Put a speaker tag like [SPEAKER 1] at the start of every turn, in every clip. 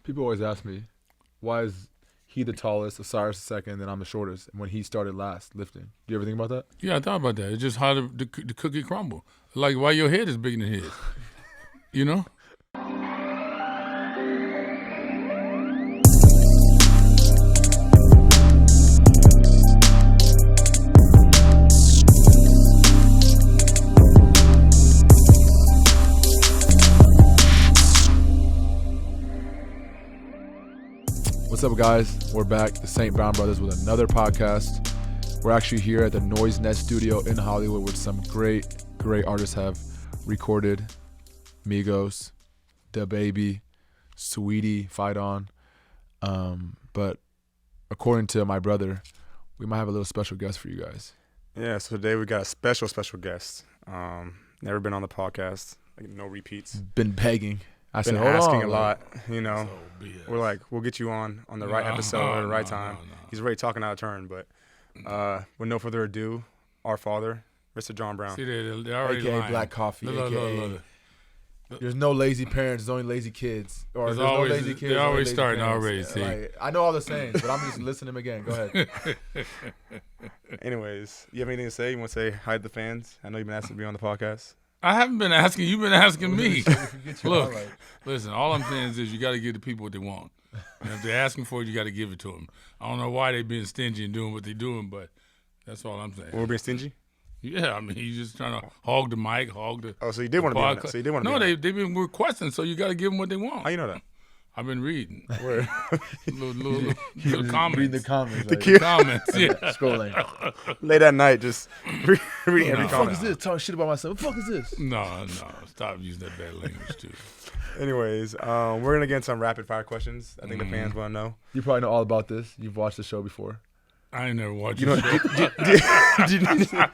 [SPEAKER 1] People always ask me, why is he the tallest, Osiris the second, and then I'm the shortest, when he started last lifting? Do you ever think about that?
[SPEAKER 2] Yeah, I thought about that. It's just how the cookie crumble. Like, why your head is bigger than his. You know?
[SPEAKER 1] What's up, guys? We're back, the St. Brown Brothers, with another podcast. We're actually here at the Noise Nest Studio in Hollywood, where some great artists have recorded. Migos, Da Baby, Sweetie, Fight On. But according to my brother, we might have a little special guest for you guys.
[SPEAKER 3] Yeah, so today we got a special guest. Never been on the podcast, like no repeats.
[SPEAKER 1] Been begging. I
[SPEAKER 3] Been
[SPEAKER 1] said, hold
[SPEAKER 3] asking
[SPEAKER 1] on,
[SPEAKER 3] a lot, you know.
[SPEAKER 2] So
[SPEAKER 3] We're like, we'll get you on the right episode at the right time. He's already talking out of turn, but with no further ado, our father, Mr. John Brown.
[SPEAKER 2] See, they're already
[SPEAKER 1] AKA
[SPEAKER 2] lying.
[SPEAKER 1] Black Coffee,
[SPEAKER 2] Look.
[SPEAKER 1] There's no lazy parents, there's only lazy kids. Or there's
[SPEAKER 2] always,
[SPEAKER 1] no lazy kids.
[SPEAKER 2] they're always
[SPEAKER 1] lazy
[SPEAKER 2] starting
[SPEAKER 1] parents.
[SPEAKER 2] already, see.
[SPEAKER 1] Like, I know all the sayings, but I'm just listening to them again. Go ahead.
[SPEAKER 3] Anyways, you have anything to say? You want to say hi to the fans? I know you've been asked to be on the podcast.
[SPEAKER 2] I haven't been asking. You've been asking me.
[SPEAKER 1] Get your
[SPEAKER 2] Look,
[SPEAKER 1] highlight.
[SPEAKER 2] listen, all I'm saying is you got to give the people what they want. And if they're asking for it, you got to give it to them. I don't know why they're being stingy and doing what they're doing, but that's all I'm saying.
[SPEAKER 3] We're being stingy?
[SPEAKER 2] Yeah, I mean, he's just trying to hog the mic, hog the.
[SPEAKER 3] Oh, so you did want to be on it. So you did want to
[SPEAKER 2] No,
[SPEAKER 3] be on it.
[SPEAKER 2] they've been requesting, so you got to give them what they want.
[SPEAKER 3] How you know that?
[SPEAKER 2] I've been reading.
[SPEAKER 3] Where?
[SPEAKER 2] little
[SPEAKER 1] Reading
[SPEAKER 2] comments.
[SPEAKER 1] the comments.
[SPEAKER 3] The
[SPEAKER 1] like,
[SPEAKER 3] cute-
[SPEAKER 2] Comments, yeah.
[SPEAKER 1] Scrolling.
[SPEAKER 3] Late at night, just reading every
[SPEAKER 1] What the fuck
[SPEAKER 3] comment.
[SPEAKER 1] is this? Talking shit about myself. What the fuck is this?
[SPEAKER 2] No, stop using that bad language, too.
[SPEAKER 3] Anyways, we're going to get some rapid fire questions. I think the fans want to know.
[SPEAKER 1] You probably know all about this. You've watched the show before.
[SPEAKER 2] I ain't never watched
[SPEAKER 3] You know,
[SPEAKER 2] your show.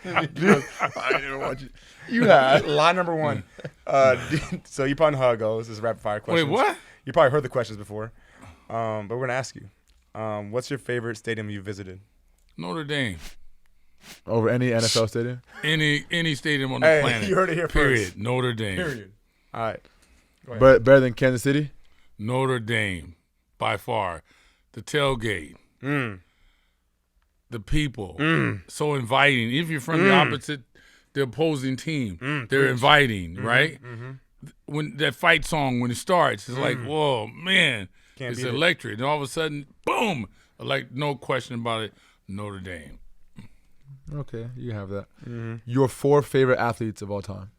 [SPEAKER 1] I never watched it. You have.
[SPEAKER 3] Line number one. So you probably know how it goes. This is rapid fire questions.
[SPEAKER 2] Wait, what?
[SPEAKER 3] You probably heard the questions before. But we're going to ask you. What's your favorite stadium you visited?
[SPEAKER 2] Notre Dame.
[SPEAKER 1] Over any NFL stadium?
[SPEAKER 2] Any stadium on the
[SPEAKER 3] Hey,
[SPEAKER 2] planet.
[SPEAKER 3] you heard it here
[SPEAKER 2] Period.
[SPEAKER 3] first.
[SPEAKER 2] Notre Dame.
[SPEAKER 3] Period. All right. Go ahead.
[SPEAKER 1] But better than Kansas City?
[SPEAKER 2] Notre Dame, by far. The tailgate. The people. So inviting. If you're from the opposing team, they're inviting, right? When that fight song, when it starts, it's like, whoa, man,
[SPEAKER 3] Can't
[SPEAKER 2] it's
[SPEAKER 3] beat it.
[SPEAKER 2] electric. And all of a sudden, boom, like no question about it, Notre Dame.
[SPEAKER 1] Okay, you have that. Your 4 favorite athletes of all time?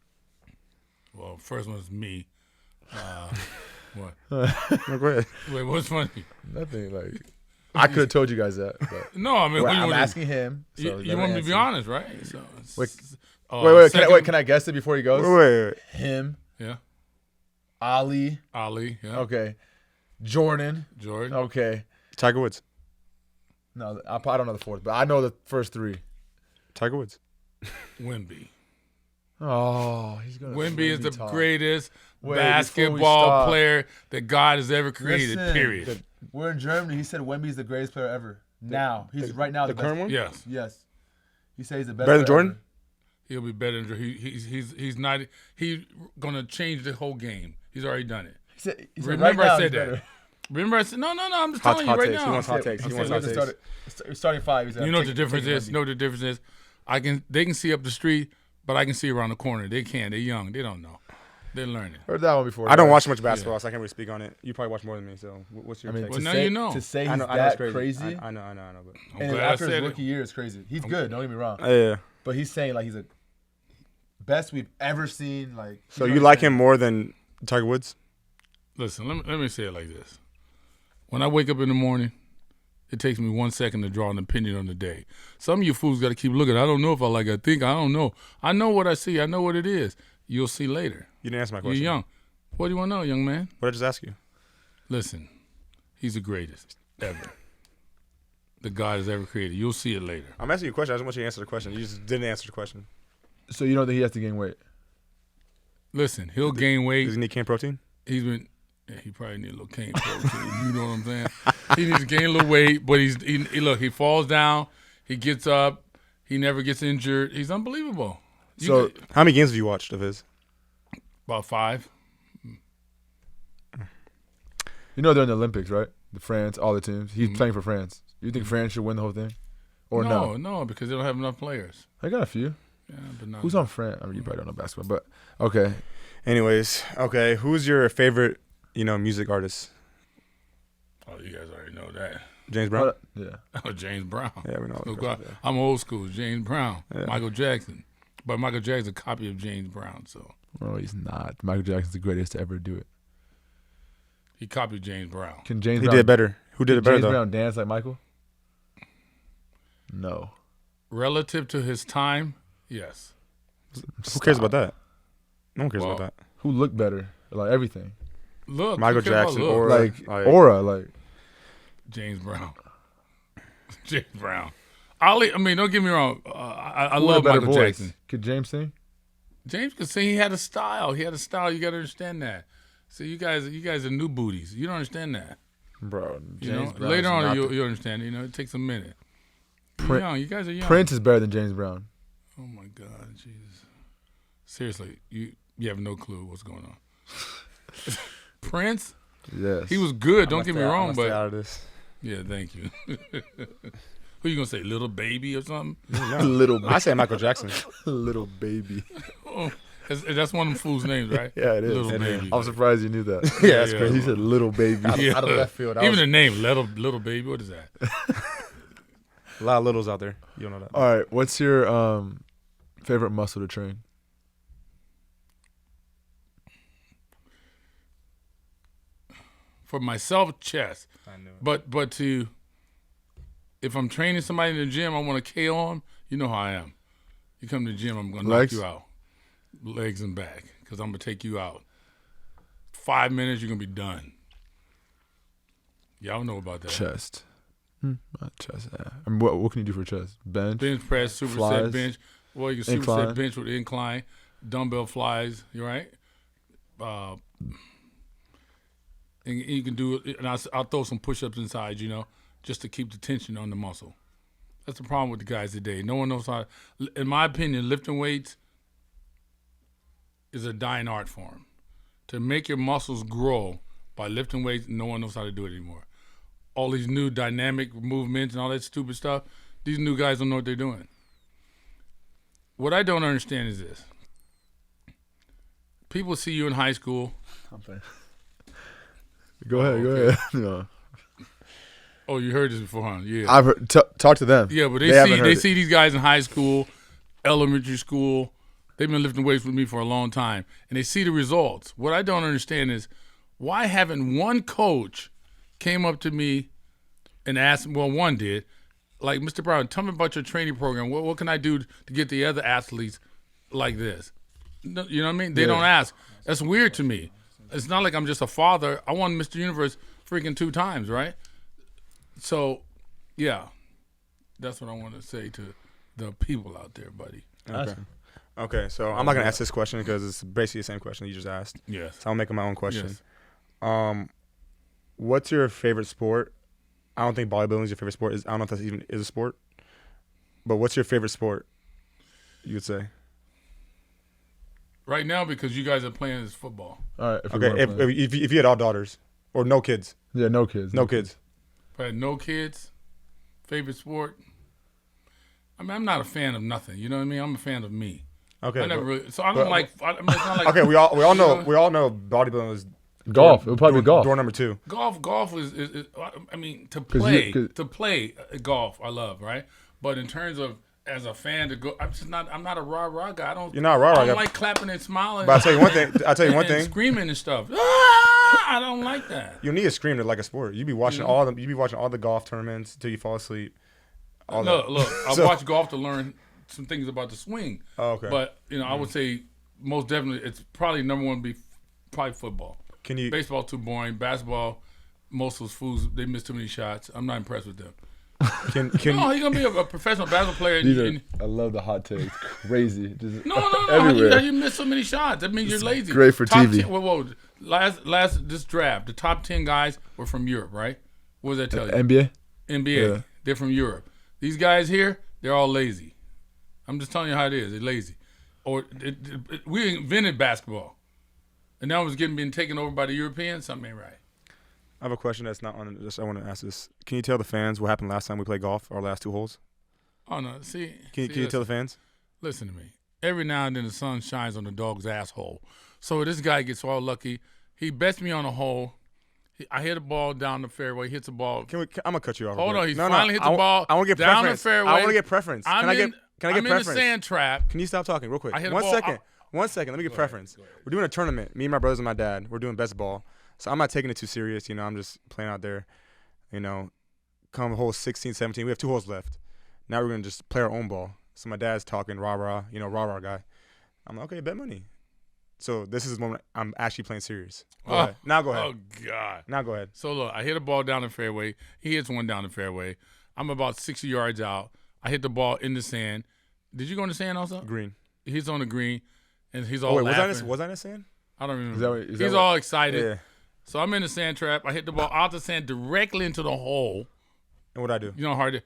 [SPEAKER 2] Well, first one is me. What?
[SPEAKER 3] No, go ahead.
[SPEAKER 2] Wait, what's funny?
[SPEAKER 1] Nothing. Like, I could have told you guys that. But
[SPEAKER 2] No, I mean,
[SPEAKER 1] well,
[SPEAKER 2] what you
[SPEAKER 1] I'm
[SPEAKER 2] want
[SPEAKER 1] asking him. So
[SPEAKER 2] you want me to be honest, right? So it's,
[SPEAKER 1] Wait,
[SPEAKER 2] second-
[SPEAKER 1] can I guess it before he goes?
[SPEAKER 3] Wait.
[SPEAKER 1] Him,
[SPEAKER 2] Yeah,
[SPEAKER 1] Ali,
[SPEAKER 2] Ali. Yeah,
[SPEAKER 1] okay, Jordan,
[SPEAKER 2] Jordan.
[SPEAKER 1] okay.
[SPEAKER 3] Tiger Woods.
[SPEAKER 1] No, I don't know the 4th, but I know the first 3.
[SPEAKER 3] Tiger Woods.
[SPEAKER 2] Wemby.
[SPEAKER 1] Oh, he's gonna.
[SPEAKER 2] Wemby is the
[SPEAKER 1] talk.
[SPEAKER 2] greatest
[SPEAKER 1] Wait, before we
[SPEAKER 2] basketball
[SPEAKER 1] stop.
[SPEAKER 2] player that God has ever created.
[SPEAKER 1] Listen,
[SPEAKER 2] Period.
[SPEAKER 1] We're in Germany. He said Wemby's the greatest player ever. Now he's right now
[SPEAKER 3] The
[SPEAKER 1] the
[SPEAKER 3] current
[SPEAKER 1] best.
[SPEAKER 3] one?
[SPEAKER 2] Yes,
[SPEAKER 1] Yes, he says he's the best.
[SPEAKER 3] Better than
[SPEAKER 1] player
[SPEAKER 3] Jordan?
[SPEAKER 1] ever.
[SPEAKER 2] he'll be better than he's not. He's gonna change the whole game. He's already done it.
[SPEAKER 1] He said
[SPEAKER 2] Remember
[SPEAKER 1] right
[SPEAKER 2] I
[SPEAKER 1] now
[SPEAKER 2] said
[SPEAKER 1] he's
[SPEAKER 2] that.
[SPEAKER 1] better.
[SPEAKER 2] Remember I said no. I'm just
[SPEAKER 3] Hot-
[SPEAKER 2] telling
[SPEAKER 3] hot
[SPEAKER 2] you right
[SPEAKER 3] takes. He
[SPEAKER 2] now.
[SPEAKER 3] wants hot takes. He wants hot takes.
[SPEAKER 1] Starting 5. He said,
[SPEAKER 2] You know what the
[SPEAKER 1] take
[SPEAKER 2] difference is?
[SPEAKER 1] Wemby.
[SPEAKER 2] Know what the difference is? They can see up the street, but I can see around the corner. They can't. They're young. They don't know. They're learning.
[SPEAKER 1] Heard that one before.
[SPEAKER 3] I don't
[SPEAKER 1] guys.
[SPEAKER 3] watch much basketball, so I can't really speak on it. You probably watch more than me, so what's your
[SPEAKER 1] I mean,
[SPEAKER 3] take?
[SPEAKER 2] Well,
[SPEAKER 1] to
[SPEAKER 2] now
[SPEAKER 1] say,
[SPEAKER 2] you know.
[SPEAKER 1] To say he's
[SPEAKER 3] I know
[SPEAKER 1] that
[SPEAKER 3] it's
[SPEAKER 1] crazy,
[SPEAKER 3] I know, but
[SPEAKER 2] I'm
[SPEAKER 1] and
[SPEAKER 2] glad I
[SPEAKER 1] after
[SPEAKER 2] said
[SPEAKER 1] his
[SPEAKER 2] it.
[SPEAKER 1] rookie year is crazy. He's good. Don't get me wrong.
[SPEAKER 3] yeah.
[SPEAKER 1] But he's saying like he's a best we've ever seen. Like,
[SPEAKER 3] So you like him more than Tiger Woods?
[SPEAKER 2] Listen, let me say it like this. When I wake up in the morning, it takes me 1 second to draw an opinion on the day. Some of you fools got to keep looking. I don't know if I like it. I think I don't know. I know what I see. I know what it is. You'll see later.
[SPEAKER 3] You didn't answer my
[SPEAKER 2] You're
[SPEAKER 3] question.
[SPEAKER 2] young. What do you want to know, young man?
[SPEAKER 3] What did I just ask you?
[SPEAKER 2] Listen, he's the greatest ever. The God has ever created. You'll see it later.
[SPEAKER 3] I'm asking you a question. I just want you to answer the question. You just didn't answer the question.
[SPEAKER 1] So you don't think he has to gain weight?
[SPEAKER 2] Listen, he'll gain weight.
[SPEAKER 3] Does he need cane protein?
[SPEAKER 2] He's been. Yeah, he probably need a little cane protein. You know what I'm saying? He needs to gain a little weight, but look. He falls down. He gets up. He never gets injured. He's unbelievable.
[SPEAKER 1] So
[SPEAKER 3] How many games have you watched of his?
[SPEAKER 2] About 5.
[SPEAKER 1] You You know they're in the Olympics, right? The France, all the teams. He's playing for France. You think France should win the whole thing? Or no?
[SPEAKER 2] No, because they don't have enough players.
[SPEAKER 1] I got a few.
[SPEAKER 2] Yeah, but not
[SPEAKER 1] Who's on France? I mean, you probably don't know basketball, but okay.
[SPEAKER 3] Anyways, okay. Who's your favorite, music artist?
[SPEAKER 2] Oh, you guys already know that.
[SPEAKER 3] James Brown?
[SPEAKER 1] Yeah.
[SPEAKER 2] Oh, James Brown.
[SPEAKER 3] Yeah, we know.
[SPEAKER 2] I'm old school. James Brown.
[SPEAKER 3] Yeah.
[SPEAKER 2] Michael Jackson. But Michael Jackson's a copy of James Brown, so.
[SPEAKER 1] No, he's not. Michael Jackson's the greatest to ever do it.
[SPEAKER 2] He copied James Brown.
[SPEAKER 1] Can James
[SPEAKER 3] He
[SPEAKER 1] Brown,
[SPEAKER 3] did better. Who did it better,
[SPEAKER 1] James
[SPEAKER 3] though?
[SPEAKER 1] Brown dance like Michael? No.
[SPEAKER 2] Relative to his time, yes.
[SPEAKER 3] Who cares about that? No one cares about that.
[SPEAKER 1] Who looked better? Like everything.
[SPEAKER 2] Look,
[SPEAKER 3] Michael
[SPEAKER 2] who cares about
[SPEAKER 3] Jackson
[SPEAKER 2] look?
[SPEAKER 3] or
[SPEAKER 1] Like
[SPEAKER 2] James Brown. James Brown. I mean, don't get me wrong. I love
[SPEAKER 1] better
[SPEAKER 2] Michael
[SPEAKER 1] voice?
[SPEAKER 2] Jackson.
[SPEAKER 1] Could James sing?
[SPEAKER 2] James could sing. He had a style. You got to understand that. So you guys are new booties. You don't understand that.
[SPEAKER 1] Bro,
[SPEAKER 2] James Brown later on you'll understand. It takes a minute. You're young. You guys are young.
[SPEAKER 1] Prince is better than James Brown.
[SPEAKER 2] Oh my God, Jesus! Seriously, you have no clue what's going on. Prince.
[SPEAKER 1] Yes.
[SPEAKER 2] He was good. Don't get me wrong, but
[SPEAKER 3] out of this.
[SPEAKER 2] yeah, thank you. Who you gonna say, Little Baby or something?
[SPEAKER 1] Little baby.
[SPEAKER 3] I say Michael Jackson.
[SPEAKER 1] Little baby.
[SPEAKER 2] Oh, that's one of them fools' names, right?
[SPEAKER 1] Yeah, it is.
[SPEAKER 2] Little Baby.
[SPEAKER 1] I'm surprised you knew that.
[SPEAKER 3] Yeah, that's crazy.
[SPEAKER 1] He said little baby.
[SPEAKER 3] Out of left field.
[SPEAKER 2] Even the name, Little Baby. What is that?
[SPEAKER 3] A lot of littles out there. You don't know that.
[SPEAKER 1] All right. What's your favorite muscle to train?
[SPEAKER 2] For myself, chest.
[SPEAKER 3] I knew it.
[SPEAKER 2] But if I'm training somebody in the gym, I want to KO them. You know how I am. You come to the gym, I'm gonna knock you out, legs and back, because I'm gonna take you out. 5 minutes, you're gonna be done. Y'all know about that.
[SPEAKER 1] Chest. Not chest. Yeah. I mean, what can you do for chest? Bench
[SPEAKER 2] press, superset
[SPEAKER 1] flies,
[SPEAKER 2] bench. Well, you can
[SPEAKER 1] incline.
[SPEAKER 2] superset bench with incline, dumbbell flies. You right? And you can do it. And I'll throw some push-ups inside, just to keep the tension on the muscle. That's the problem with the guys today. No one knows how. In my opinion, lifting weights is a dying art form. To make your muscles grow by lifting weights, no one knows how to do it anymore. All these new dynamic movements and all that stupid stuff, these new guys don't know what they're doing. What I don't understand is this. People see you in high school.
[SPEAKER 1] Go ahead. No.
[SPEAKER 2] Oh, you heard this before, huh? Yeah.
[SPEAKER 1] I've heard. Talk to them.
[SPEAKER 2] Yeah, but
[SPEAKER 1] They haven't heard
[SPEAKER 2] they
[SPEAKER 1] it.
[SPEAKER 2] see these guys in high school, elementary school. They've been lifting weights with me for a long time, and they see the results. What I don't understand is why haven't one coach came up to me and asked, well, one did, like, Mr. Brown, tell me about your training program. What can I do to get the other athletes like this? You know what I mean? They don't ask. That's weird to me. It's not like I'm just a father. I won Mr. Universe freaking 2 times, right? So, yeah, that's what I want to say to the people out there, buddy.
[SPEAKER 3] Okay, so I'm not going to ask this question because it's basically the same question you just asked.
[SPEAKER 2] Yes.
[SPEAKER 3] So I'll make it my own question.
[SPEAKER 2] Yes.
[SPEAKER 3] What's your favorite sport? I don't think bodybuilding is your favorite sport. I don't know if that even is a sport. But what's your favorite sport, you would say?
[SPEAKER 2] Right now, because you guys are playing this football.
[SPEAKER 1] All right.
[SPEAKER 3] If you had all daughters or no kids.
[SPEAKER 1] Yeah, no kids.
[SPEAKER 3] No kids.
[SPEAKER 2] If I had no kids, favorite sport? I mean, I'm not a fan of nothing. You know what I mean? I'm a fan of me.
[SPEAKER 3] Okay.
[SPEAKER 2] I never really, so I don't like. I mean, it's not like
[SPEAKER 3] okay, we all know bodybuilding is
[SPEAKER 1] Golf. It would probably be golf.
[SPEAKER 3] Door number 2.
[SPEAKER 2] Golf is I mean, to
[SPEAKER 1] 'Cause
[SPEAKER 2] play golf, I love, right? But in terms of as a fan to go, I'm not a rah guy.
[SPEAKER 3] You're not a rah-rah
[SPEAKER 2] I don't
[SPEAKER 3] guy.
[SPEAKER 2] like clapping and smiling.
[SPEAKER 3] But I'll tell you one thing.
[SPEAKER 2] And screaming and stuff. I don't like that.
[SPEAKER 3] You need to scream to like a sport. You be watching all the golf tournaments until you fall asleep.
[SPEAKER 2] Look, I watch golf to learn some things about the swing.
[SPEAKER 3] Oh, okay.
[SPEAKER 2] But I would say most definitely it's probably number one be probably football. Baseball too boring. Basketball, most of those fools they miss too many shots. I'm not impressed with them.
[SPEAKER 3] Can
[SPEAKER 2] No, he's gonna be a professional basketball player.
[SPEAKER 1] I love the hot takes. Crazy. Just
[SPEAKER 2] No.
[SPEAKER 1] everywhere.
[SPEAKER 2] How you miss so many shots? That means you're lazy.
[SPEAKER 1] great for
[SPEAKER 2] Top
[SPEAKER 1] TV.
[SPEAKER 2] 10, whoa. Last this draft, the top 10 guys were from Europe, right? What does that tell you?
[SPEAKER 1] NBA.
[SPEAKER 2] Yeah. They're from Europe. These guys here, they're all lazy. I'm just telling you how it is. They're lazy. Or we invented basketball, and now it's being taken over by the Europeans. Something ain't right.
[SPEAKER 3] I have a question that's not on this. I want to ask this. Can you tell the fans what happened last time we played golf, our last 2 holes?
[SPEAKER 2] Oh, no. See?
[SPEAKER 3] Can you tell the fans?
[SPEAKER 2] Listen to me. Every now and then the sun shines on the dog's asshole. So this guy gets all lucky. He bets me on a hole. I hit a ball down the fairway. Hits a ball.
[SPEAKER 3] I'm gonna cut you off.
[SPEAKER 2] Hold on. He finally hit the ball
[SPEAKER 3] I want to get
[SPEAKER 2] down
[SPEAKER 3] preference.
[SPEAKER 2] the fairway.
[SPEAKER 3] I want to get preference. Can I get
[SPEAKER 2] I'm
[SPEAKER 3] preference?
[SPEAKER 2] in the sand trap.
[SPEAKER 3] Can you stop talking real quick?
[SPEAKER 2] I hit a
[SPEAKER 3] 1
[SPEAKER 2] ball.
[SPEAKER 3] second. 1 second. Let me get preference. We're doing a tournament. Me and my brothers and my dad. We're doing best ball. So I'm not taking it too serious. You know, I'm just playing out there. You know, come hole 16, 17. We have 2 holes left. Now we're gonna just play our own ball. So my dad's talking rah-rah, you know, rah-rah guy. I'm like, okay, bet money. So this is when I'm actually playing serious. Go ahead. Now go ahead.
[SPEAKER 2] Oh, God.
[SPEAKER 3] Now go ahead.
[SPEAKER 2] So, look, I hit a ball down the fairway. He hits one down the fairway. I'm about 60 yards out. I hit the ball in the sand. Did you go in the sand also?
[SPEAKER 3] Green.
[SPEAKER 2] He's on the green, and he's all
[SPEAKER 3] wait,
[SPEAKER 2] laughing.
[SPEAKER 3] was I in the sand?
[SPEAKER 2] I don't remember.
[SPEAKER 1] Is that
[SPEAKER 2] He's all excited.
[SPEAKER 3] Yeah.
[SPEAKER 2] So I'm in the sand trap. I hit the ball out the sand directly into the hole.
[SPEAKER 3] And what'd I do?
[SPEAKER 2] You know how hard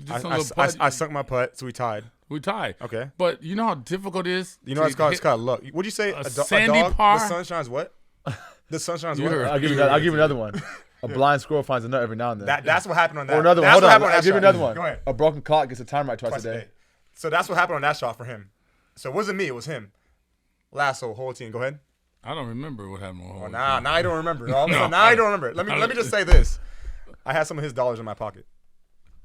[SPEAKER 3] I sunk my putt, so we tied.
[SPEAKER 2] We tied.
[SPEAKER 3] Okay.
[SPEAKER 2] But you know how difficult it is?
[SPEAKER 3] You know it's called luck. What'd you say?
[SPEAKER 2] A
[SPEAKER 3] A
[SPEAKER 2] sandy
[SPEAKER 3] dog?
[SPEAKER 2] par?
[SPEAKER 3] The sun shines what? The sun shines
[SPEAKER 2] You
[SPEAKER 3] what?
[SPEAKER 2] heard.
[SPEAKER 1] I'll give you another one. A blind squirrel finds a nut every now and then.
[SPEAKER 3] That's what happened on that.
[SPEAKER 1] Or another one.
[SPEAKER 3] That's
[SPEAKER 1] Hold
[SPEAKER 3] what
[SPEAKER 1] on.
[SPEAKER 3] happened on
[SPEAKER 1] I'll
[SPEAKER 3] that
[SPEAKER 1] give you
[SPEAKER 3] shot.
[SPEAKER 1] another one.
[SPEAKER 3] Go ahead.
[SPEAKER 1] A broken clock gets a time right twice a
[SPEAKER 3] Twice
[SPEAKER 1] day.
[SPEAKER 3] So that's what happened on that shot for him. So it wasn't me. It was him. Last whole team. Go ahead.
[SPEAKER 2] I don't remember what happened.
[SPEAKER 3] Oh, now I don't remember. Now I don't remember. Let me just say this. I had some of his dollars in my pocket.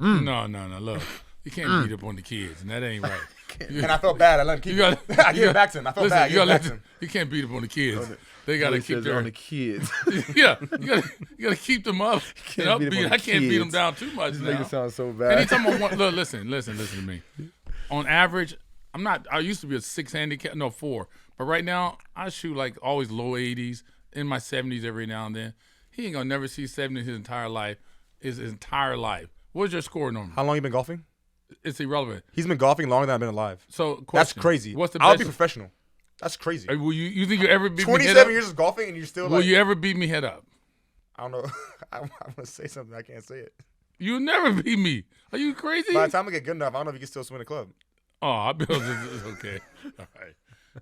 [SPEAKER 2] No. Look, you can't beat up on the kids, and that ain't right.
[SPEAKER 3] And I felt bad. I let him keep it. I gave it back to him. I felt bad. I gave it back to him.
[SPEAKER 2] You can't beat up on the kids. They gotta keep
[SPEAKER 1] on the kids.
[SPEAKER 2] Yeah, you gotta keep them up.
[SPEAKER 1] Can't beat 'em on the
[SPEAKER 2] I can't beat them
[SPEAKER 1] kids.
[SPEAKER 2] down too much
[SPEAKER 1] This
[SPEAKER 2] now.
[SPEAKER 1] nigga sounds so bad.
[SPEAKER 2] Anytime I want, look, listen to me. On average, I used to be a 6 handicap, no 4, but right now I shoot like always low 80s, in my 70s every now and then. He ain't gonna never see 70 his entire life. His entire life. What's your score normally?
[SPEAKER 3] How long you been golfing?
[SPEAKER 2] It's irrelevant.
[SPEAKER 3] He's been golfing longer than I've been alive.
[SPEAKER 2] So
[SPEAKER 3] That's
[SPEAKER 2] question,
[SPEAKER 3] crazy.
[SPEAKER 2] What's the
[SPEAKER 3] I'll
[SPEAKER 2] best?
[SPEAKER 3] be professional. That's crazy.
[SPEAKER 2] Will you think you ever beat me head
[SPEAKER 3] 27
[SPEAKER 2] up?
[SPEAKER 3] years of golfing and you're still
[SPEAKER 2] Will
[SPEAKER 3] like.
[SPEAKER 2] you ever beat me head up?
[SPEAKER 3] I don't know. I'm gonna say something. I can't say it.
[SPEAKER 2] You'll never beat me. Are you crazy?
[SPEAKER 3] By the time I get good enough, I don't know if you can still swing the club.
[SPEAKER 2] Oh, I'll be able to. Okay. All right.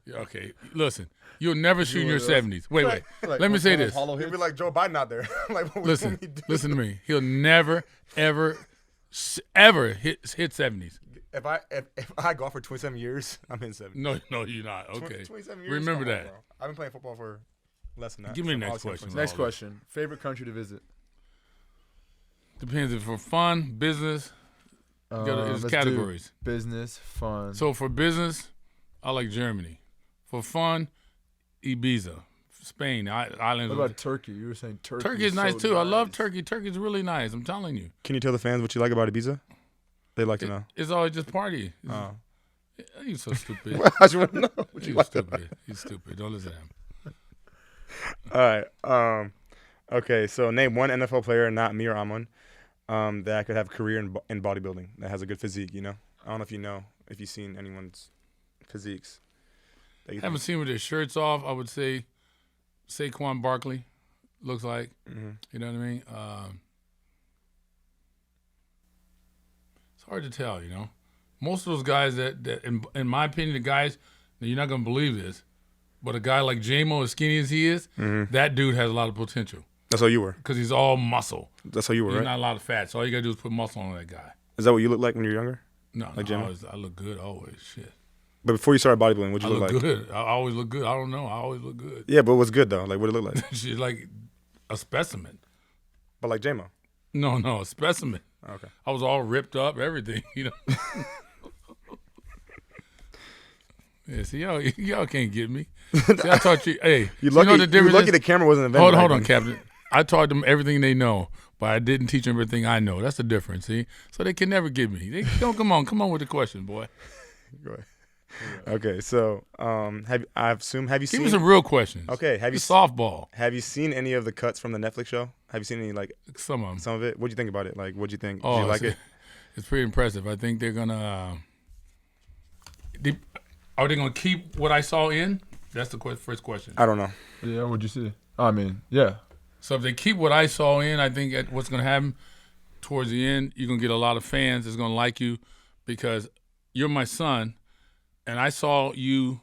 [SPEAKER 2] Yeah, okay. Listen, you'll never shoot in your 70s. Wait.
[SPEAKER 1] Like,
[SPEAKER 2] Let me say this.
[SPEAKER 3] He'll be like Joe Biden out there. Like, what
[SPEAKER 2] Listen
[SPEAKER 3] we do?
[SPEAKER 2] to me. He'll never, ever hit 70s.
[SPEAKER 3] If I golf for 27 years, I'm in 70.
[SPEAKER 2] No, you're not. Okay.
[SPEAKER 3] 27 years.
[SPEAKER 2] Remember
[SPEAKER 3] Come on,
[SPEAKER 2] that.
[SPEAKER 3] bro. I've been playing football for less than that.
[SPEAKER 2] Give me the
[SPEAKER 3] So I'm
[SPEAKER 2] next
[SPEAKER 3] obviously
[SPEAKER 2] question.
[SPEAKER 1] Next question. Favorite country to visit?
[SPEAKER 2] Depends if for fun, business. It's
[SPEAKER 1] Let's
[SPEAKER 2] categories.
[SPEAKER 1] do business, fun.
[SPEAKER 2] So for business, I like Germany. For fun, Ibiza, Spain, islands.
[SPEAKER 1] What about Turkey? You were saying Turkey.
[SPEAKER 2] Turkey is nice too. I love Turkey. Turkey's really nice. I'm telling you.
[SPEAKER 3] Can you tell the fans what you like about Ibiza? They like to know.
[SPEAKER 2] It's always just party.
[SPEAKER 3] Oh.
[SPEAKER 2] You so stupid.
[SPEAKER 3] I just want to know what you
[SPEAKER 2] You
[SPEAKER 3] like.
[SPEAKER 2] stupid. You stupid. Don't listen to him.
[SPEAKER 3] All right. Okay. So name one NFL player, not me or Amon, that could have a career in bodybuilding that has a good physique. You know. I don't know if you've seen anyone's physiques. That you
[SPEAKER 2] Haven't
[SPEAKER 3] think.
[SPEAKER 2] seen with their shirts off. I would say Saquon Barkley looks like.
[SPEAKER 3] Mm-hmm.
[SPEAKER 2] You know what I mean? It's hard to tell. You know, most of those guys that in my opinion, the guys. Now you're not gonna believe this, but a guy like J-Mo, as skinny as he is, that dude has a lot of potential
[SPEAKER 3] That's how you were.
[SPEAKER 2] because he's all muscle.
[SPEAKER 3] That's how you were,
[SPEAKER 2] There's
[SPEAKER 3] right?
[SPEAKER 2] not a lot of fat. So all you gotta do is put muscle on that guy.
[SPEAKER 3] Is that what you looked like when you were younger?
[SPEAKER 2] No,
[SPEAKER 3] Like
[SPEAKER 2] no
[SPEAKER 3] J-Mo?
[SPEAKER 2] I look good always. Shit.
[SPEAKER 3] But before you started bodybuilding, what'd
[SPEAKER 2] I
[SPEAKER 3] you
[SPEAKER 2] look
[SPEAKER 3] look like?
[SPEAKER 2] good. I always look good. I don't know. I always look good.
[SPEAKER 3] Yeah, but what's good though? Like what did it look like?
[SPEAKER 2] She's like a specimen.
[SPEAKER 3] But like J-Mo.
[SPEAKER 2] No, a specimen.
[SPEAKER 3] Okay.
[SPEAKER 2] I was all ripped up, everything, you know. Yeah, see, y'all can't get me. See, I taught you. Hey,
[SPEAKER 3] You
[SPEAKER 2] know
[SPEAKER 3] lucky.
[SPEAKER 2] the
[SPEAKER 3] You
[SPEAKER 2] difference
[SPEAKER 3] lucky
[SPEAKER 2] is-
[SPEAKER 3] the camera wasn't invented.
[SPEAKER 2] Hold
[SPEAKER 3] back
[SPEAKER 2] on,
[SPEAKER 3] then.
[SPEAKER 2] Captain. I taught them everything they know, but I didn't teach them everything I know. That's the difference, see? So they can never get me. They don't come on with the question, boy.
[SPEAKER 3] Go ahead. Okay, so have you
[SPEAKER 2] Give
[SPEAKER 3] seen
[SPEAKER 2] me some real questions.
[SPEAKER 3] Okay, have you
[SPEAKER 2] It's softball?
[SPEAKER 3] have you seen any of the cuts from the Netflix show? Have you seen any like
[SPEAKER 2] Some of them.
[SPEAKER 3] some of it? What'd you think about it? Like what'd you think? Did
[SPEAKER 2] Oh,
[SPEAKER 3] you like it?
[SPEAKER 2] It's pretty impressive. I think they're gonna. Are they gonna keep what I saw in? That's the first question.
[SPEAKER 3] I don't know.
[SPEAKER 1] Yeah, what'd you see? I mean, yeah.
[SPEAKER 2] So if they keep what I saw in, I think what's gonna happen towards the end, you're gonna get a lot of fans that's gonna like you because you're my son, and I saw you.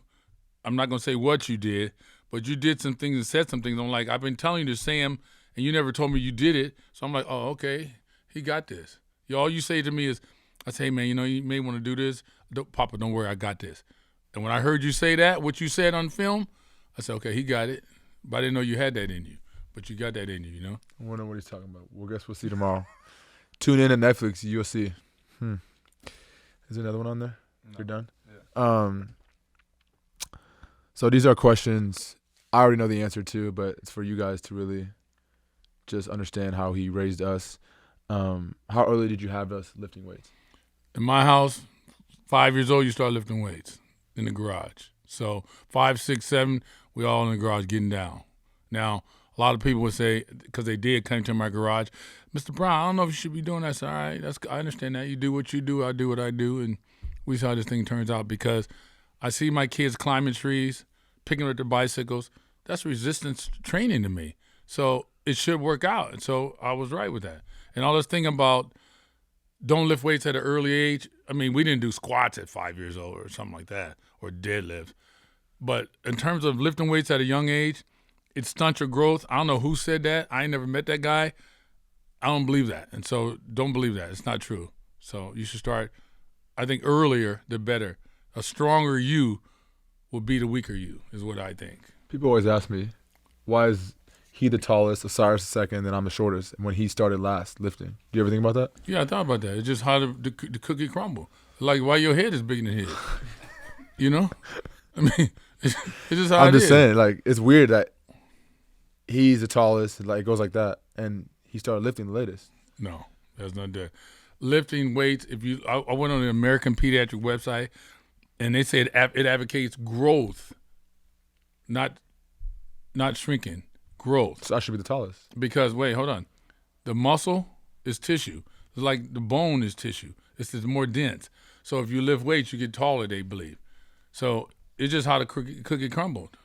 [SPEAKER 2] I'm not gonna say what you did, but you did some things and said some things. I'm like, I've been telling you to say them, and you never told me you did it. So I'm like, oh, okay, he got this. All you say to me is, I say, hey, man, you may want to do this. Papa, don't worry, I got this. And when I heard you say that, what you said on film, I said, okay, he got it. But I didn't know you had that in you. But you got that in you,
[SPEAKER 1] I wonder what he's talking about. Well, guess we'll see tomorrow. Tune in to Netflix, you'll see. Is there another one on there? No. You're done? Yeah. So these are questions I already know the answer to, but it's for you guys to really just understand how he raised us. How early did you have us lifting weights?
[SPEAKER 2] In my house, 5 years old, you start lifting weights in the garage. So 5, 6, 7, we all in the garage getting down. Now, a lot of people would say, because they did come to my garage, Mr. Brown, I don't know if you should be doing that. I said, all right, I understand that. You do what you do, I do what I do, and we see how this thing turns out because I see my kids climbing trees, picking up their bicycles. That's resistance training to me. So it should work out. And so I was right with that. And all this thing about don't lift weights at an early age, I mean, we didn't do squats at 5 years old or something like that, or deadlifts. But in terms of lifting weights at a young age, it stunts your growth. I don't know who said that. I ain't never met that guy. I don't believe that. And so don't believe that. It's not true. So you should start, I think, earlier the better. A stronger you will beat a weaker you is what I think.
[SPEAKER 1] People always ask me, why is he the tallest, Osiris the second, and I'm the shortest when he started last lifting? Do you ever think about that?
[SPEAKER 2] Yeah, I thought about that. It's just how the cookie crumble. Like why your head is bigger than his. I mean, it's just how
[SPEAKER 1] I'm just saying, like, it's weird that he's the tallest, like it goes like that, and he started lifting the latest.
[SPEAKER 2] No, that's not that. Lifting weights, I went on the American Pediatric website, and they said it advocates growth, not shrinking, growth.
[SPEAKER 1] So I should be the tallest.
[SPEAKER 2] Because, wait, hold on. The muscle is tissue. It's like the bone is tissue. It's just more dense. So if you lift weights, you get taller, they believe. So it's just how the cookie crumbled.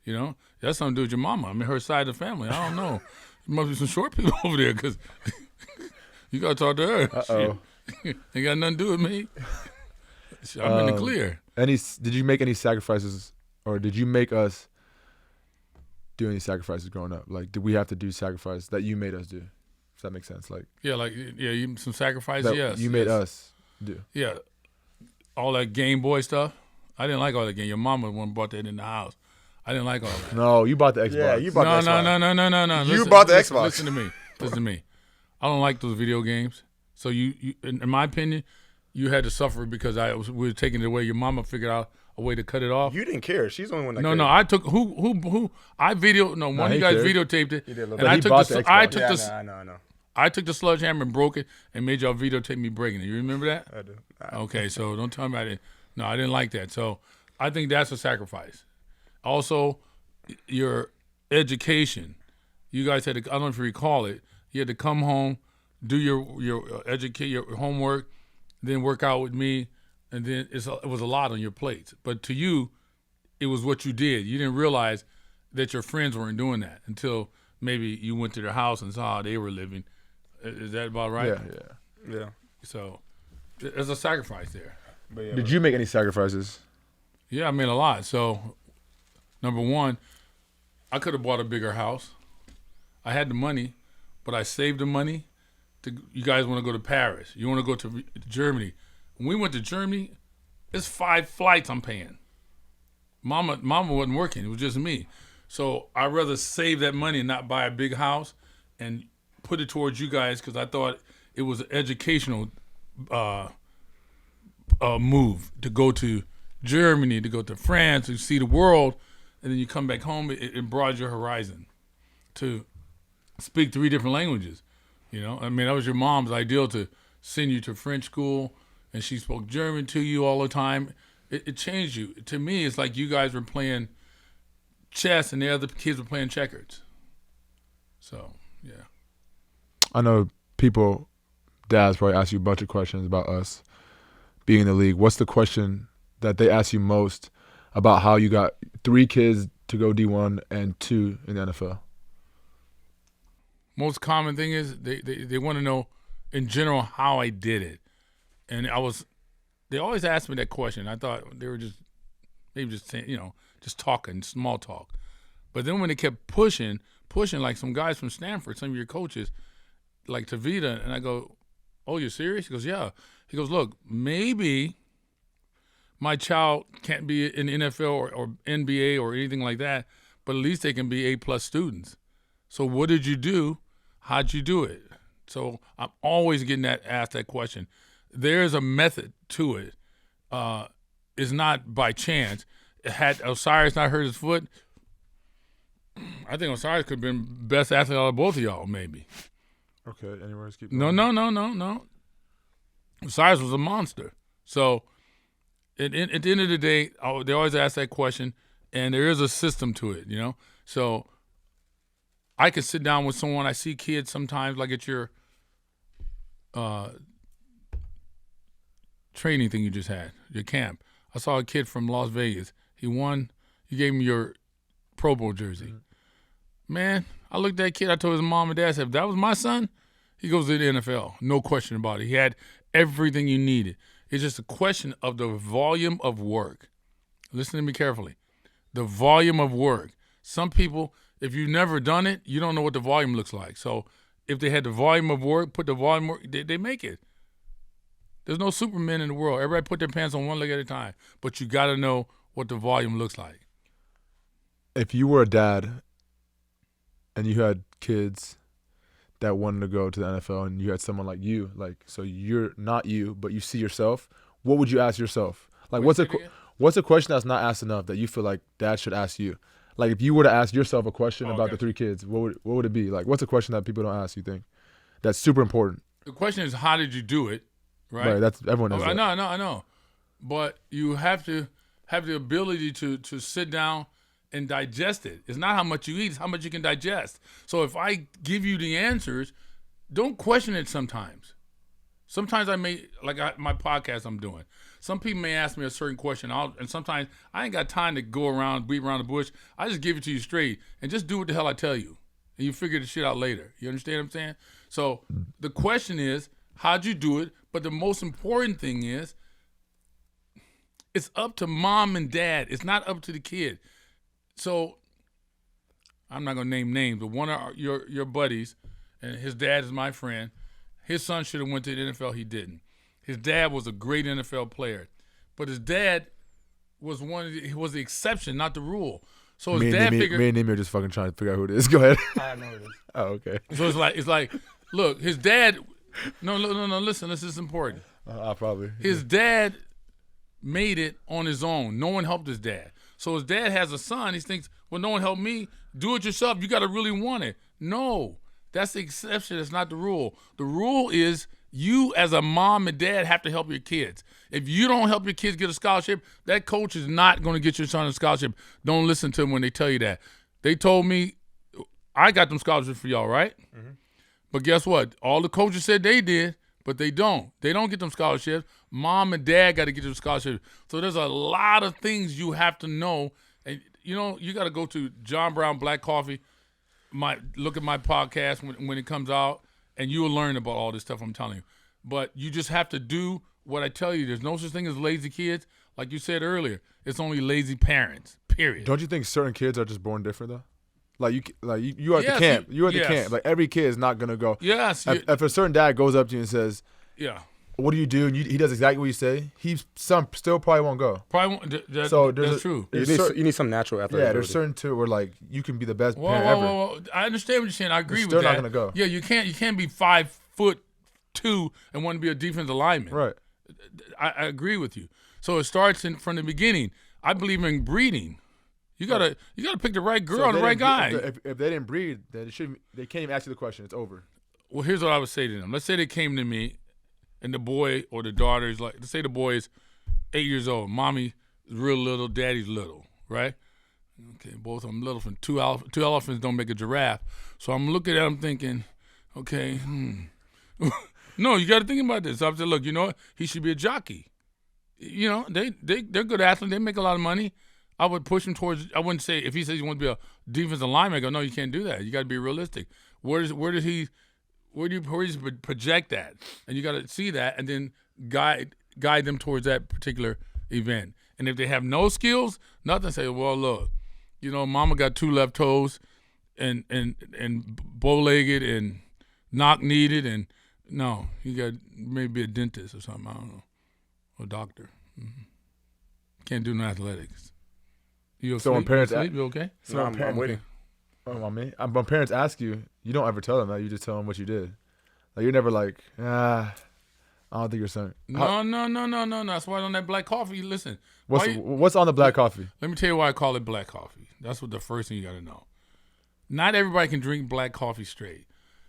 [SPEAKER 2] That's something to do with your mama. I mean, her side of the family. I don't know. There must be some short people over there because you got to talk to her.
[SPEAKER 1] Uh-oh.
[SPEAKER 2] Ain't got nothing to do with me. I'm in the clear.
[SPEAKER 1] Did you make any sacrifices, or did you make us do any sacrifices growing up? Like, did we have to do sacrifices that you made us do? If that makes sense.
[SPEAKER 2] Some sacrifices, yes.
[SPEAKER 1] You made us do.
[SPEAKER 2] Yeah. All that Game Boy stuff. I didn't like all that game. Your mama one brought that in the house. I didn't like all that.
[SPEAKER 1] No, you bought the Xbox.
[SPEAKER 3] Yeah, you bought the Xbox.
[SPEAKER 2] No.
[SPEAKER 3] You bought the Xbox.
[SPEAKER 2] Listen to me. I don't like those video games. So you in my opinion, you had to suffer because we were taking it away. Your mama figured out a way to cut it off.
[SPEAKER 3] You didn't care. She's the only one that
[SPEAKER 2] cared.
[SPEAKER 3] No,
[SPEAKER 2] I took who I videoed. No, one of you guys videotaped it.
[SPEAKER 3] He did a little
[SPEAKER 2] and I took the Xbox.
[SPEAKER 3] I know.
[SPEAKER 2] I took the sledgehammer and broke it and made y'all videotape me breaking it. You remember that?
[SPEAKER 3] I do.
[SPEAKER 2] Okay, so don't tell me I didn't. No, I didn't like that. So I think that's a sacrifice. Also, your education. You guys had to, I don't know if you recall it, you had to come home, do your homework, then work out with me, and then it was a lot on your plate. But to you, it was what you did. You didn't realize that your friends weren't doing that until maybe you went to their house and saw how they were living. Is that about right?
[SPEAKER 3] Yeah.
[SPEAKER 2] So there's a sacrifice there.
[SPEAKER 1] Did you make any sacrifices?
[SPEAKER 2] Yeah, I made a lot. So, number one, I could have bought a bigger house. I had the money, but I saved the money. You guys want to go to Paris. You want to go to Germany. When we went to Germany, it's 5 flights I'm paying. Mama wasn't working. It was just me. So I'd rather save that money and not buy a big house and put it towards you guys because I thought it was an educational move to go to Germany, to go to France, to see the world, and then you come back home, it broadens your horizon to speak 3 different languages. I mean, that was your mom's ideal to send you to French school, and she spoke German to you all the time. It changed you. To me, it's like you guys were playing chess and the other kids were playing checkers. So, yeah.
[SPEAKER 1] I know dads probably ask you a bunch of questions about us being in the league. What's the question that they ask you most about how you got 3 kids to go D1 and 2 in the NFL?
[SPEAKER 2] Most common thing is they want to know in general how I did it. And they always ask me that question. I thought they were just saying, just talking, small talk. But then when they kept pushing pushing, like some guys from Stanford, some of your coaches, like Tavita, and I go, oh, you're serious? He goes, yeah. He goes, look, maybe my child can't be in the NFL or NBA or anything like that, but at least they can be A+ students. So what did you do? How'd you do it? So I'm always getting asked that question. There's a method to it. It's not by chance. Had Osiris not hurt his foot, I think Osiris could have been best athlete out of both of y'all, maybe.
[SPEAKER 1] Okay, anywhere else keep
[SPEAKER 2] going? No. Osiris was a monster. So at the end of the day, they always ask that question, and there is a system to it, you know? So I could sit down with someone. I see kids sometimes, like at your training thing you just had, your camp. I saw a kid from Las Vegas. He won. You gave him your Pro Bowl jersey. Mm-hmm. Man, I looked at that kid. I told his mom and dad, I said, if that was my son, he goes to the NFL. No question about it. He had everything you needed. It's just a question of the volume of work. Listen to me carefully. The volume of work. Some people, if you've never done it, you don't know what the volume looks like. So if they had the volume of work, put the volume work, they make it. There's no Superman in the world. Everybody put their pants on one leg at a time. But you got to know what the volume looks like.
[SPEAKER 1] If you were a dad and you had kids that wanted to go to the NFL and you had someone like you, like, so you're not you, but you see yourself, what would you ask yourself? Like, what's a question that's not asked enough that you feel like dad should ask you? Like, if you were to ask yourself a question about the 3 kids, what would it be? Like, what's a question that people don't ask, you think, that's super important?
[SPEAKER 2] The question is, how did you do it? Right.
[SPEAKER 1] That's everyone knows that.
[SPEAKER 2] I know. But you have to have the ability to sit down and digest it. It's not how much you eat, it's how much you can digest. So if I give you the answers, don't question it sometimes. Sometimes my podcast I'm doing, some people may ask me a certain question, and sometimes I ain't got time to go around, beat around the bush. I just give it to you straight and just do what the hell I tell you. And you figure the shit out later. You understand what I'm saying? So the question is, how'd you do it? But the most important thing is, it's up to mom and dad. It's not up to the kid. So I'm not going to name names, but one of your buddies, and his dad is my friend, his son should have went to the NFL. He didn't. His dad was a great NFL player, but his dad was the exception, not the rule. So his dad figured.
[SPEAKER 1] Me and Nimi are just fucking trying to figure out who it is. Go ahead.
[SPEAKER 3] I know who it is.
[SPEAKER 1] Oh, okay.
[SPEAKER 2] So it's like, look, his dad. No. Listen, this is important.
[SPEAKER 1] Probably.
[SPEAKER 2] His dad made it on his own. No one helped his dad. So his dad has a son. He thinks, well, no one helped me. Do it yourself. You got to really want it. No, that's the exception. That's not the rule. The rule is you as a mom and dad have to help your kids. If you don't help your kids get a scholarship, that coach is not going to get your son a scholarship. Don't listen to them when they tell you that. They told me, I got them scholarships for y'all, right? Mm-hmm. But guess what? All the coaches said they did, but they don't. They don't get them scholarships. Mom and dad got to get them scholarships. So there's a lot of things you have to know. And, you got to go to John Brown Black Coffee, look at my podcast when it comes out, and you'll learn about all this stuff I'm telling you. But you just have to do what I tell you. There's no such thing as lazy kids. Like you said earlier, it's only lazy parents, period.
[SPEAKER 1] Don't you think certain kids are just born different, though? You are at the camp. You are at the camp. Like, every kid is not gonna go.
[SPEAKER 2] Yes.
[SPEAKER 1] If a certain dad goes up to you and says,
[SPEAKER 2] "Yeah,
[SPEAKER 1] what do you do?" and he does exactly what you say, still probably won't go.
[SPEAKER 2] Probably won't. That's true.
[SPEAKER 3] You need some natural athletic.
[SPEAKER 1] Yeah, there's certain two where like you can be the best parent ever.
[SPEAKER 2] Whoa. I understand what you're saying. I agree with that.
[SPEAKER 1] Still not gonna go.
[SPEAKER 2] Yeah, you can't be 5'2" and want to be a defensive lineman.
[SPEAKER 1] Right.
[SPEAKER 2] I agree with you. So it starts from the beginning. I believe in breeding. You gotta pick the right girl and the right guy.
[SPEAKER 1] If they didn't breed, then they can't even ask you the question. It's over.
[SPEAKER 2] Well, here's what I would say to them. Let's say they came to me, and the boy or the daughter is like, let's say the boy is 8 years old. Mommy is real little, daddy's little, right? Okay, both of them little. From two elephants don't make a giraffe. So I'm looking at them thinking, okay, no, you got to think about this. So I said, look, you know what? He should be a jockey. They're good athletes. They make a lot of money. I would push him towards. I wouldn't say if he says he wants to be a defensive lineman, I go, no, you can't do that. You got to be realistic. Where do you project that? And you got to see that, and then guide them towards that particular event. And if they have no skills, nothing. Say, well, look, mama got 2 left toes. and bow-legged and knock-kneed and no, you got maybe a dentist or something. I don't know, or a doctor. Can't do no athletics. You
[SPEAKER 1] So when parents
[SPEAKER 2] sleep, you okay?
[SPEAKER 1] So
[SPEAKER 3] No, I'm waiting.
[SPEAKER 1] Oh, me. When parents ask you, you don't ever tell them that. You just tell them what you did. Like you're never like, I don't think you're something.
[SPEAKER 2] No. That's why on that black coffee. Listen,
[SPEAKER 1] What's on the black coffee?
[SPEAKER 2] let me tell you why I call it black coffee. That's what the first thing you got to know. Not everybody can drink black coffee straight.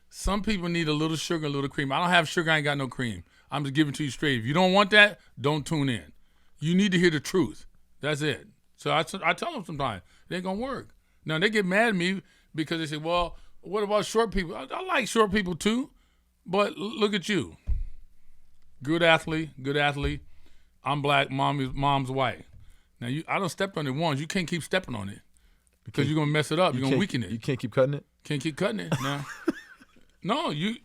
[SPEAKER 2] Some people need a little sugar, a little cream. I don't have sugar. I ain't got no cream. I'm just giving it to you straight. If you don't want that, don't tune in. You need to hear the truth. That's it. So I tell them sometimes it ain't gonna work. Now they get mad at me because they say, "Well, what about short people?" I like short people too, but look at you. Good athlete. I'm black. Mom's white. Now I don't step on it once. You can't keep stepping on it because you're gonna mess it up. You're gonna weaken it.
[SPEAKER 1] You can't keep cutting it.
[SPEAKER 2] Can't keep cutting it now. No, you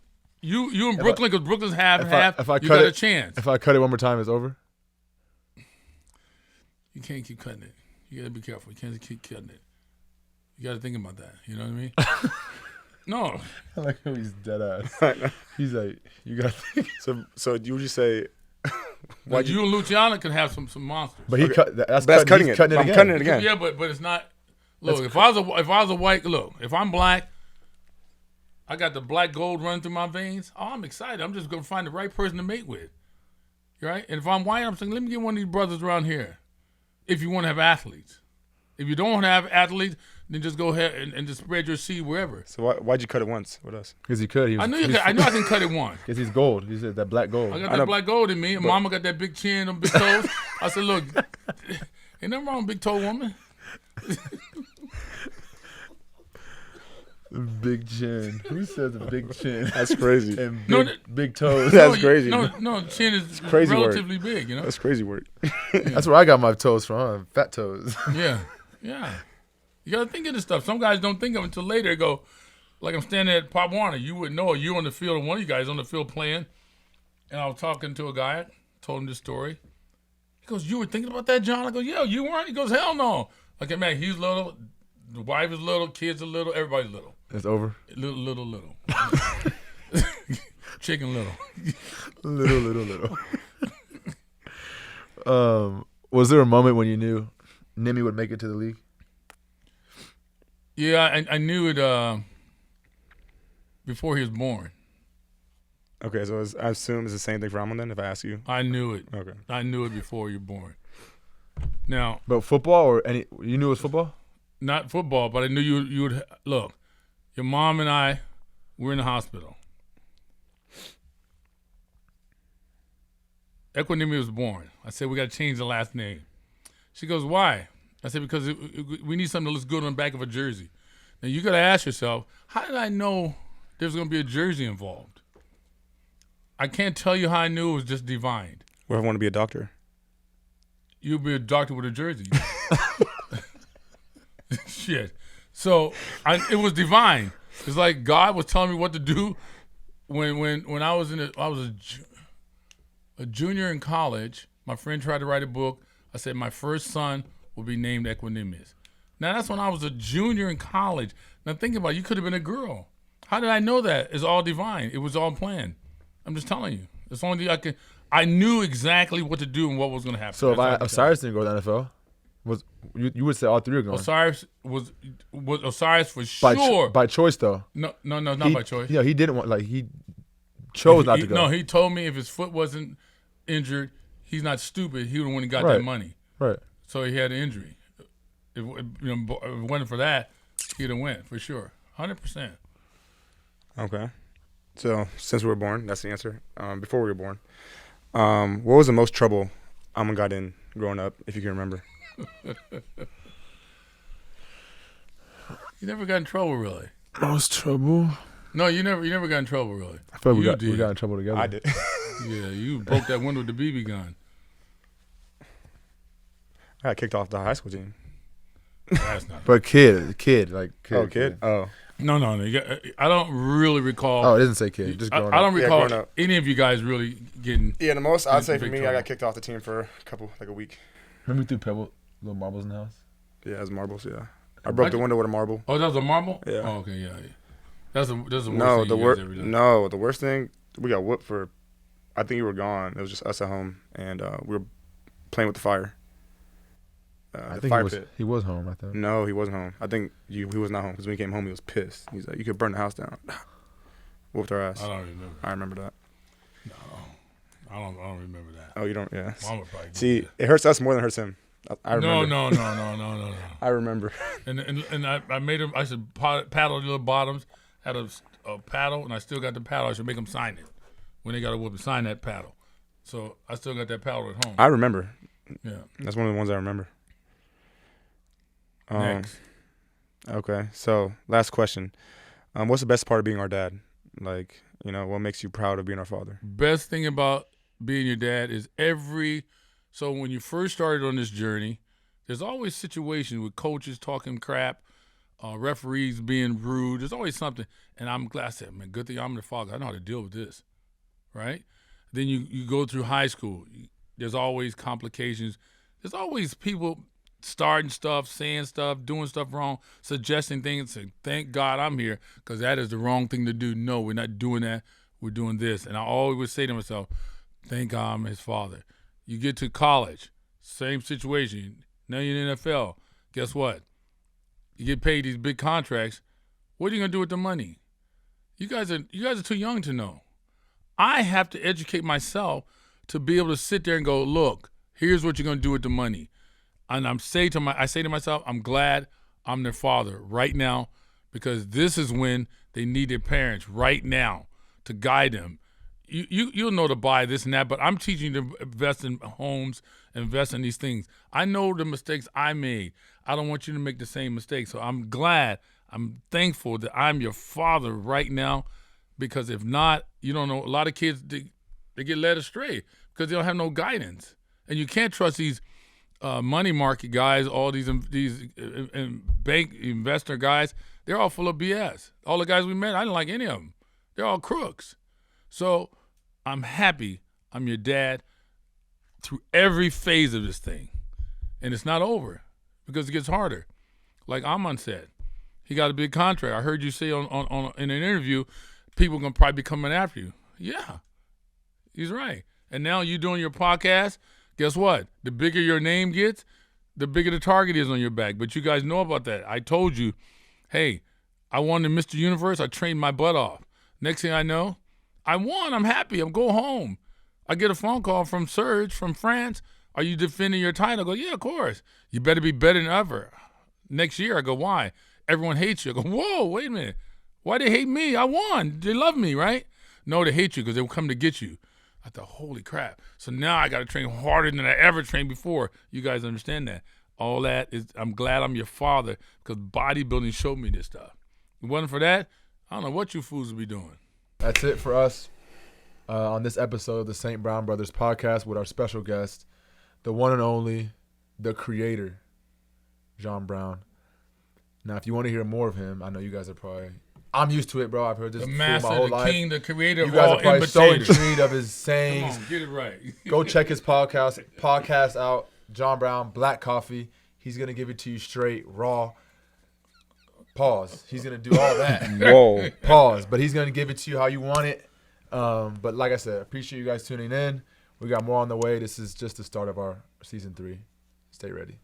[SPEAKER 2] in Brooklyn because Brooklyn's half.
[SPEAKER 1] If I
[SPEAKER 2] you
[SPEAKER 1] cut
[SPEAKER 2] got
[SPEAKER 1] it,
[SPEAKER 2] a chance.
[SPEAKER 1] If I cut it one more time, it's over.
[SPEAKER 2] You can't keep cutting it. You got to be careful. You can't keep cutting it. You got to think about that. You know what I mean? No.
[SPEAKER 1] I like how he's dead ass. He's like, you got to think.
[SPEAKER 3] So you would just say,
[SPEAKER 2] Like you and Luciano could have some monsters.
[SPEAKER 1] But he cut. That's
[SPEAKER 3] cutting
[SPEAKER 1] he's
[SPEAKER 3] it.
[SPEAKER 1] Cutting it
[SPEAKER 3] I'm
[SPEAKER 1] again.
[SPEAKER 3] cutting it again.
[SPEAKER 2] Yeah, but it's not. Look, if I was a white, look, if I'm black, I got the black gold running through my veins. Oh, I'm excited. I'm just gonna find the right person to mate with, right? And if I'm white, I'm saying, let me get one of these brothers around here. If you want to have athletes, if you don't want to have athletes, then just go ahead and just spread your seed wherever.
[SPEAKER 3] So why'd you cut it once with us?
[SPEAKER 1] Because he could.
[SPEAKER 2] I knew I can cut it once.
[SPEAKER 1] Because he's gold. He said that black gold.
[SPEAKER 2] I got that black gold in me. And Mama got that big chin and big toes. I said, look, ain't nothing wrong with big toe woman.
[SPEAKER 1] Big chin. Who says a big chin?
[SPEAKER 3] That's crazy.
[SPEAKER 1] And big toes.
[SPEAKER 3] That's crazy.
[SPEAKER 2] No, chin is
[SPEAKER 3] crazy
[SPEAKER 2] relatively big, you know?
[SPEAKER 3] That's crazy work.
[SPEAKER 1] That's where I got my toes from. Huh? Fat toes.
[SPEAKER 2] Yeah. You got to think of this stuff. Some guys don't think of it until later. They go, like I'm standing at Pop Warner. You wouldn't know it. You on the field, and one of you guys on the field playing. And I was talking to a guy, told him this story. He goes, you were thinking about that, John? I go, yeah, you weren't? He goes, hell no. Okay, man, he's little. The wife is little. Kids are little. Everybody's little.
[SPEAKER 1] It's over.
[SPEAKER 2] Little. Chicken little.
[SPEAKER 1] Little. Was there a moment when you knew Nimi would make it to the league?
[SPEAKER 2] Yeah, I knew it before he was born.
[SPEAKER 3] Okay, so I assume it's the same thing for Amon then, if I ask you?
[SPEAKER 2] I knew it.
[SPEAKER 3] Okay.
[SPEAKER 2] I knew it before you were born. Now,
[SPEAKER 1] But football or any? You knew it was football?
[SPEAKER 2] not football, but I knew you would look. Your mom and I were in the hospital. Equanimeous was born. I said, we got to change the last name. She goes, why? I said, because we need something that looks good on the back of a jersey. Now, you got to ask yourself, how did I know there's going to be a jersey involved? I can't tell you how I knew it was just divine.
[SPEAKER 3] What if I want to be a doctor?
[SPEAKER 2] You'll be a doctor with a jersey. Shit. So it was divine. It's like God was telling me what to do when I was a junior in college. My friend tried to write a book. I said my first son will be named Equanimeous. Now that's when I was a junior in college. Now think about it. You could have been a girl. How did I know that? It's all divine. It was all planned. I'm just telling you. It's the only thing I can. I knew exactly what to do and what was going to happen.
[SPEAKER 1] So if Osiris didn't go to the NFL, you would say all three are going.
[SPEAKER 2] Osiris was Osiris for sure.
[SPEAKER 1] By choice though.
[SPEAKER 2] No, not by choice.
[SPEAKER 1] Yeah, he didn't want. He chose not to go.
[SPEAKER 2] No, he told me if his foot wasn't injured, he's not stupid. He would have went and got
[SPEAKER 1] Right.
[SPEAKER 2] that money.
[SPEAKER 1] Right.
[SPEAKER 2] So he had an injury. If it wasn't for that, he'd have went for sure, 100%.
[SPEAKER 3] Okay. So since we were born, that's the answer. Before we were born, what was the most trouble Amon got in growing up, if you can remember?
[SPEAKER 2] You never got in trouble, really.
[SPEAKER 1] Most trouble.
[SPEAKER 2] No, you never got in trouble, really.
[SPEAKER 1] I feel like
[SPEAKER 2] You
[SPEAKER 1] we got in trouble together.
[SPEAKER 3] I did.
[SPEAKER 2] Yeah, you broke that window with the BB gun.
[SPEAKER 3] I got kicked off the high school team.
[SPEAKER 2] That's not.
[SPEAKER 1] But kid.
[SPEAKER 3] Oh, kid? Oh.
[SPEAKER 2] No. I don't really recall.
[SPEAKER 1] Oh, it doesn't say kid. Just growing
[SPEAKER 2] I don't
[SPEAKER 1] up.
[SPEAKER 2] recall
[SPEAKER 3] growing up.
[SPEAKER 2] any of you guys really getting.
[SPEAKER 3] Yeah, the most I'd say for
[SPEAKER 2] big
[SPEAKER 3] me, I
[SPEAKER 2] trouble.
[SPEAKER 3] got kicked off the team for a week.
[SPEAKER 1] Remember we threw little marbles in the house?
[SPEAKER 3] Yeah, as marbles, yeah. I broke the window with a marble.
[SPEAKER 2] Oh, that was a marble?
[SPEAKER 3] Yeah.
[SPEAKER 2] Oh, okay, yeah. That's the worst thing
[SPEAKER 3] the worst thing, we got whooped for, I think you were gone. It was just us at home, and we were playing with the fire.
[SPEAKER 1] I think he was home, I think.
[SPEAKER 3] No, he wasn't home. I think he was not home because when he came home, he was pissed. He's like, you could burn the house down. Whooped our ass.
[SPEAKER 2] I don't remember.
[SPEAKER 3] I remember that.
[SPEAKER 2] No, I don't remember that.
[SPEAKER 3] Oh, you don't? Yeah.
[SPEAKER 2] Mama probably did.
[SPEAKER 3] See, it hurts us more than it hurts him. I remember.
[SPEAKER 2] No.
[SPEAKER 3] I remember.
[SPEAKER 2] And I made him. I should paddle the little bottoms. Had a paddle, and I still got the paddle. I should make them sign it when they got to whoop and sign that paddle. So I still got that paddle at home.
[SPEAKER 3] I remember.
[SPEAKER 2] Yeah.
[SPEAKER 3] That's one of the ones I remember.
[SPEAKER 2] Next.
[SPEAKER 3] Okay, so last question. What's the best part of being our dad? Like, what makes you proud of being our father?
[SPEAKER 2] Best thing about being your dad is so when you first started on this journey, there's always situations with coaches talking crap, referees being rude. There's always something. And I'm glad. I said, man, good thing I'm the father. I know how to deal with this, right? Then you go through high school. There's always complications. There's always people starting stuff, saying stuff, doing stuff wrong, suggesting things. Saying, thank God I'm here, because that is the wrong thing to do. No, we're not doing that. We're doing this. And I always would say to myself, thank God I'm his father. You get to college, same situation. Now you're in the NFL. Guess what? You get paid these big contracts. What are you gonna do with the money? You guys are too young to know. I have to educate myself to be able to sit there and go, look, here's what you're gonna do with the money. And I say to myself, I'm glad I'm their father right now, because this is when they need their parents right now to guide them. You'll know to buy this and that, but I'm teaching you to invest in homes, invest in these things. I know the mistakes I made. I don't want you to make the same mistakes. So I'm thankful that I'm your father right now, because if not, you don't know. A lot of kids, they get led astray because they don't have no guidance. And you can't trust these money market guys, all these bank investor guys. They're all full of BS. All the guys we met, I didn't like any of them. They're all crooks. So I'm happy I'm your dad through every phase of this thing. And it's not over, because it gets harder. Like Amon said, he got a big contract. I heard you say on in an interview, people are going to probably be coming after you. Yeah, he's right. And now you doing your podcast, guess what? The bigger your name gets, the bigger the target is on your back. But you guys know about that. I told you, hey, I won the Mr. Universe. I trained my butt off. Next thing I know, I won. I'm happy. I'm going home. I get a phone call from Serge from France. Are you defending your title? I go, yeah, of course. You better be better than ever. Next year, I go, why? Everyone hates you. I go, whoa, wait a minute. Why they hate me? I won. They love me, right? No, they hate you because they will come to get you. I thought, holy crap. So now I got to train harder than I ever trained before. You guys understand that. All that is, I'm glad I'm your father, because bodybuilding showed me this stuff. If it wasn't for that, I don't know what you fools would be doing.
[SPEAKER 1] That's it for us on this episode of the St. Brown Brothers podcast with our special guest, the one and only, the creator, John Brown. Now, if you want to hear more of him, I know you guys are probably... I'm used to it, bro. I've heard this
[SPEAKER 2] the
[SPEAKER 1] my
[SPEAKER 2] master,
[SPEAKER 1] whole
[SPEAKER 2] the
[SPEAKER 1] life.
[SPEAKER 2] king, the creator
[SPEAKER 1] you
[SPEAKER 2] of
[SPEAKER 1] guys
[SPEAKER 2] all
[SPEAKER 1] are probably so
[SPEAKER 2] imitators.
[SPEAKER 1] intrigued of his sayings.
[SPEAKER 2] Come on, get it right.
[SPEAKER 1] Go check his podcast out. John Brown, Black Coffee. He's going to give it to you straight, raw. Pause. He's going to do all that.
[SPEAKER 3] Whoa.
[SPEAKER 1] Pause. But he's going to give it to you how you want it. But like I said, appreciate you guys tuning in. We got more on the way. This is just the start of our season 3. Stay ready.